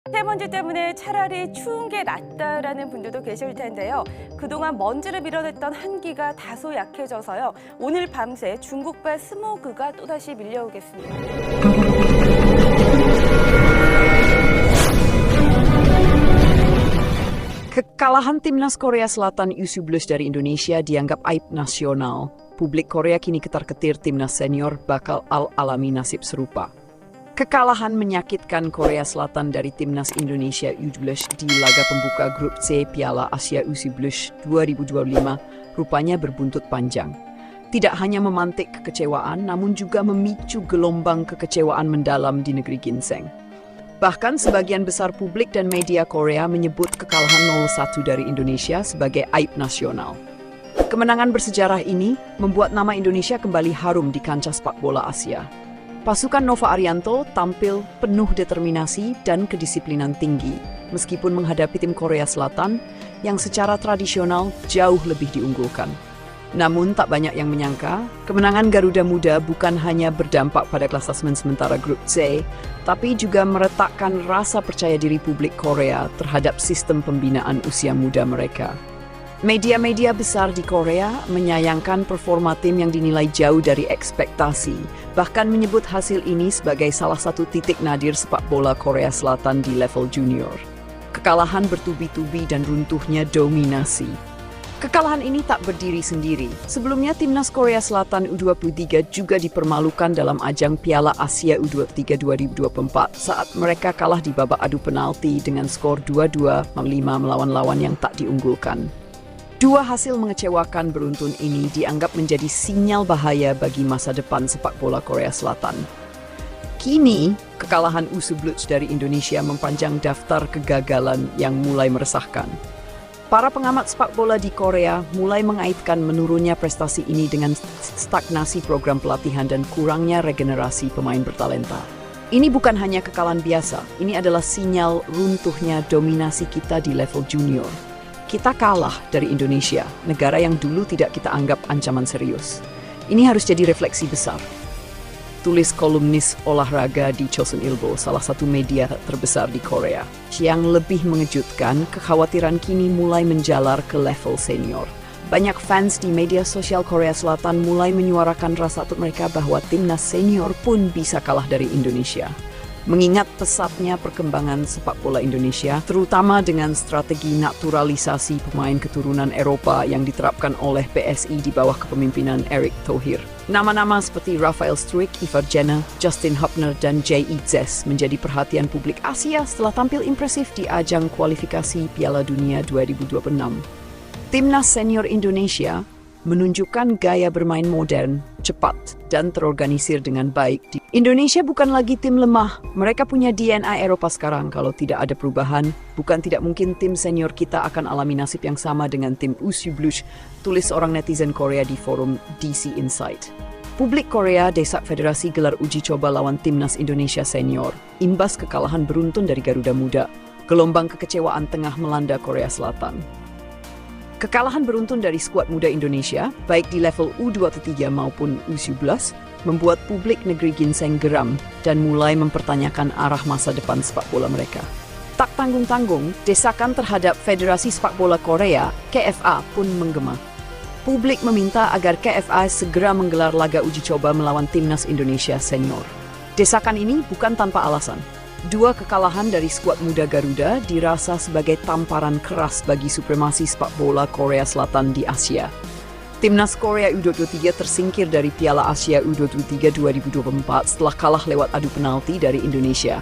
미세먼지 때문에 차라리 추운 게 낫다라는 분들도 계실 텐데요. 그동안 먼지를 밀어냈던 한기가 다소 약해져서요. 오늘 밤새 중국발 스모그가 또다시 밀려오겠습니다. Kekalahan timnas Korea Selatan U17 dari Indonesia dianggap aib nasional. Publik Korea kini ketar-ketir timnas senior bakal alami nasib serupa. Kekalahan menyakitkan Korea Selatan dari timnas Indonesia U17 di laga pembuka grup C Piala Asia U17 2025 rupanya berbuntut panjang. Tidak hanya memantik kekecewaan, namun juga memicu gelombang kekecewaan mendalam di negeri ginseng. Bahkan sebagian besar publik dan media Korea menyebut kekalahan 0-1 dari Indonesia sebagai aib nasional. Kemenangan bersejarah ini membuat nama Indonesia kembali harum di kancah sepak bola Asia. Pasukan Nova Arianto tampil penuh determinasi dan kedisiplinan tinggi, meskipun menghadapi tim Korea Selatan yang secara tradisional jauh lebih diunggulkan. Namun tak banyak yang menyangka, kemenangan Garuda Muda bukan hanya berdampak pada klasemen sementara grup C, tapi juga meretakkan rasa percaya diri publik Korea terhadap sistem pembinaan usia muda mereka. Media-media besar di Korea menyayangkan performa tim yang dinilai jauh dari ekspektasi, bahkan menyebut hasil ini sebagai salah satu titik nadir sepak bola Korea Selatan di level junior. Kekalahan bertubi-tubi dan runtuhnya dominasi. Kekalahan ini tak berdiri sendiri. Sebelumnya timnas Korea Selatan U23 juga dipermalukan dalam ajang Piala Asia U23 2024 saat mereka kalah di babak adu penalti dengan skor 2-2 melawan lawan yang tak diunggulkan. Dua hasil mengecewakan beruntun ini dianggap menjadi sinyal bahaya bagi masa depan sepak bola Korea Selatan. Kini, kekalahan U17 dari Indonesia mempanjang daftar kegagalan yang mulai meresahkan. Para pengamat sepak bola di Korea mulai mengaitkan menurunnya prestasi ini dengan stagnasi program pelatihan dan kurangnya regenerasi pemain bertalenta. Ini bukan hanya kekalahan biasa, ini adalah sinyal runtuhnya dominasi kita di level junior. Kita kalah dari Indonesia, negara yang dulu tidak kita anggap ancaman serius. Ini harus jadi refleksi besar. Tulis kolumnis olahraga di Chosun Ilbo, salah satu media terbesar di Korea. Yang lebih mengejutkan, kekhawatiran kini mulai menjalar ke level senior. Banyak fans di media sosial Korea Selatan mulai menyuarakan rasa takut mereka bahwa timnas senior pun bisa kalah dari Indonesia. Mengingat pesatnya perkembangan sepak bola Indonesia, terutama dengan strategi naturalisasi pemain keturunan Eropa yang diterapkan oleh PSI di bawah kepemimpinan Erick Thohir. Nama-nama seperti Rafael Struijk, Ivar Jenner, Justin Hubner, dan Jay Itzes menjadi perhatian publik Asia setelah tampil impresif di ajang kualifikasi Piala Dunia 2026. Timnas senior Indonesia menunjukkan gaya bermain modern, cepat, dan terorganisir dengan baik. Indonesia bukan lagi tim lemah, mereka punya DNA Eropa sekarang. Kalau tidak ada perubahan, bukan tidak mungkin tim senior kita akan alami nasib yang sama dengan tim U17, tulis seorang netizen Korea di forum DC Insight. Publik Korea desak federasi gelar uji coba lawan timnas Indonesia senior, imbas kekalahan beruntun dari Garuda Muda. Gelombang kekecewaan tengah melanda Korea Selatan. Kekalahan beruntun dari skuad muda Indonesia, baik di level U23 maupun U17, membuat publik negeri ginseng geram dan mulai mempertanyakan arah masa depan sepak bola mereka. Tak tanggung-tanggung, desakan terhadap Federasi Sepak Bola Korea, KFA, pun menggema. Publik meminta agar KFA segera menggelar laga uji coba melawan timnas Indonesia senior. Desakan ini bukan tanpa alasan. Dua kekalahan dari skuad muda Garuda dirasa sebagai tamparan keras bagi supremasi sepak bola Korea Selatan di Asia. Timnas Korea U23 tersingkir dari Piala Asia U23 2024 setelah kalah lewat adu penalti dari Indonesia.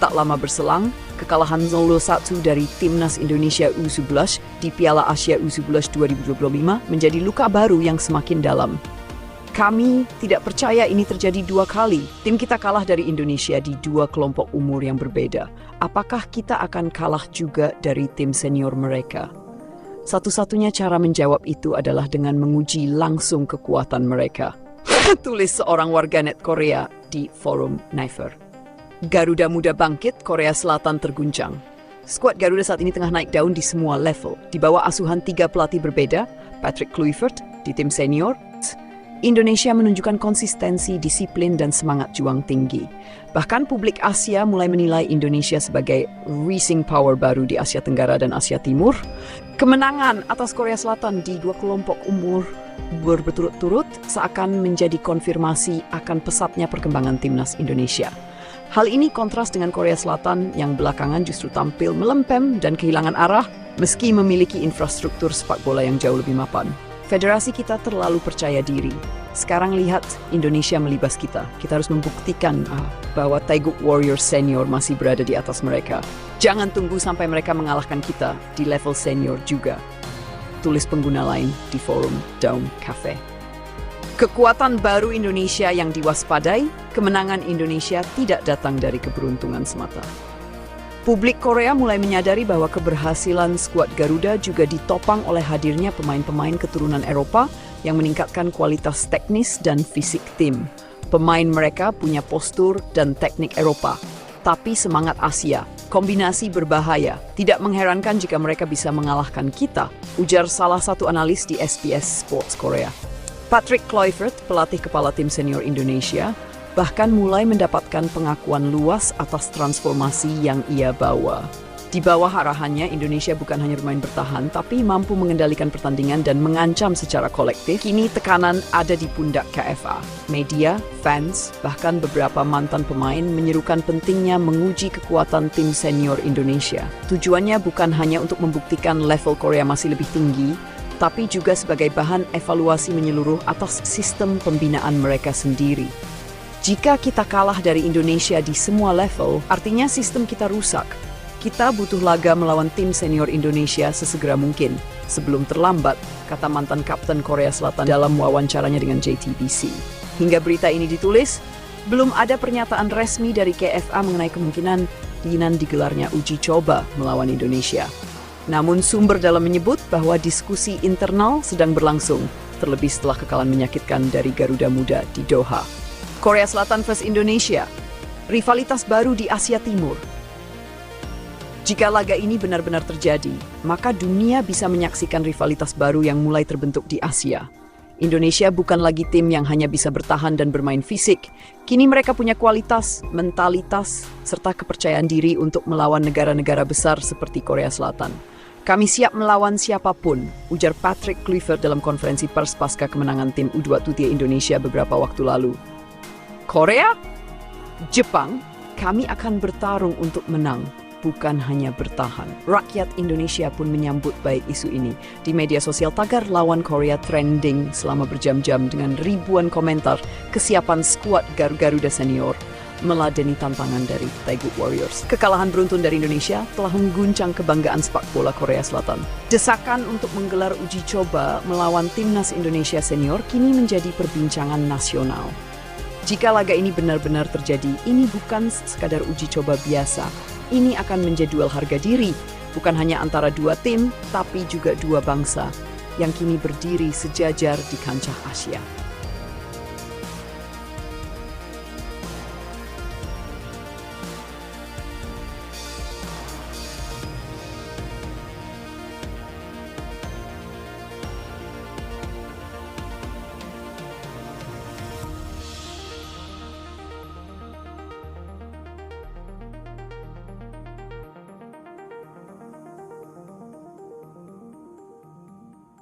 Tak lama berselang, kekalahan 0-1 dari Timnas Indonesia U11 di Piala Asia U11 2025 menjadi luka baru yang semakin dalam. Kami tidak percaya ini terjadi dua kali. Tim kita kalah dari Indonesia di dua kelompok umur yang berbeda. Apakah kita akan kalah juga dari tim senior mereka? Satu-satunya cara menjawab itu adalah dengan menguji langsung kekuatan mereka. Tulis seorang warganet Korea di forum Naver. Garuda Muda bangkit, Korea Selatan terguncang. Skuad Garuda saat ini tengah naik daun di semua level. Di bawah asuhan 3 pelatih berbeda, Patrick Kluivert di tim senior, Indonesia menunjukkan konsistensi, disiplin, dan semangat juang tinggi. Bahkan publik Asia mulai menilai Indonesia sebagai rising power baru di Asia Tenggara dan Asia Timur. Kemenangan atas Korea Selatan di dua kelompok umur berturut-turut seakan menjadi konfirmasi akan pesatnya perkembangan timnas Indonesia. Hal ini kontras dengan Korea Selatan yang belakangan justru tampil melempem dan kehilangan arah meski memiliki infrastruktur sepak bola yang jauh lebih mapan. Federasi kita terlalu percaya diri. Sekarang lihat Indonesia melibas kita. Kita harus membuktikan bahwa Taeguk Warriors senior masih berada di atas mereka. Jangan tunggu sampai mereka mengalahkan kita di level senior juga. Tulis pengguna lain di forum Daum Cafe. Kekuatan baru Indonesia yang diwaspadai, kemenangan Indonesia tidak datang dari keberuntungan semata. Publik Korea mulai menyadari bahwa keberhasilan skuad Garuda juga ditopang oleh hadirnya pemain-pemain keturunan Eropa yang meningkatkan kualitas teknis dan fisik tim. Pemain mereka punya postur dan teknik Eropa, tapi semangat Asia. Kombinasi berbahaya. Tidak mengherankan jika mereka bisa mengalahkan kita, ujar salah satu analis di SBS Sports Korea. Patrick Kluivert, pelatih kepala tim senior Indonesia, bahkan mulai mendapatkan pengakuan luas atas transformasi yang ia bawa. Di bawah arahannya, Indonesia bukan hanya bermain bertahan, tapi mampu mengendalikan pertandingan dan mengancam secara kolektif. Kini tekanan ada di pundak KFA. Media, fans, bahkan beberapa mantan pemain menyerukan pentingnya menguji kekuatan tim senior Indonesia. Tujuannya bukan hanya untuk membuktikan level Korea masih lebih tinggi, tapi juga sebagai bahan evaluasi menyeluruh atas sistem pembinaan mereka sendiri. Jika kita kalah dari Indonesia di semua level, artinya sistem kita rusak. Kita butuh laga melawan tim senior Indonesia sesegera mungkin, sebelum terlambat, kata mantan kapten Korea Selatan dalam wawancaranya dengan JTBC. Hingga berita ini ditulis, belum ada pernyataan resmi dari KFA mengenai kemungkinan digelarnya uji coba melawan Indonesia. Namun sumber dalam menyebut bahwa diskusi internal sedang berlangsung, terlebih setelah kekalahan menyakitkan dari Garuda Muda di Doha. Korea Selatan vs Indonesia, rivalitas baru di Asia Timur. Jika laga ini benar-benar terjadi, maka dunia bisa menyaksikan rivalitas baru yang mulai terbentuk di Asia. Indonesia bukan lagi tim yang hanya bisa bertahan dan bermain fisik. Kini mereka punya kualitas, mentalitas, serta kepercayaan diri untuk melawan negara-negara besar seperti Korea Selatan. Kami siap melawan siapapun, ujar Patrick Kluivert dalam konferensi pers pasca kemenangan tim U23 Indonesia beberapa waktu lalu. Korea? Jepang? Kami akan bertarung untuk menang, bukan hanya bertahan. Rakyat Indonesia pun menyambut baik isu ini. Di media sosial tagar lawan Korea trending selama berjam-jam dengan ribuan komentar kesiapan skuad Garuda senior meladeni tantangan dari Taeguk Warriors. Kekalahan beruntun dari Indonesia telah mengguncang kebanggaan sepak bola Korea Selatan. Desakan untuk menggelar uji coba melawan timnas Indonesia senior kini menjadi perbincangan nasional. Jika laga ini benar-benar terjadi, ini bukan sekadar uji coba biasa. Ini akan menjadi duel harga diri, bukan hanya antara dua tim, tapi juga dua bangsa yang kini berdiri sejajar di kancah Asia.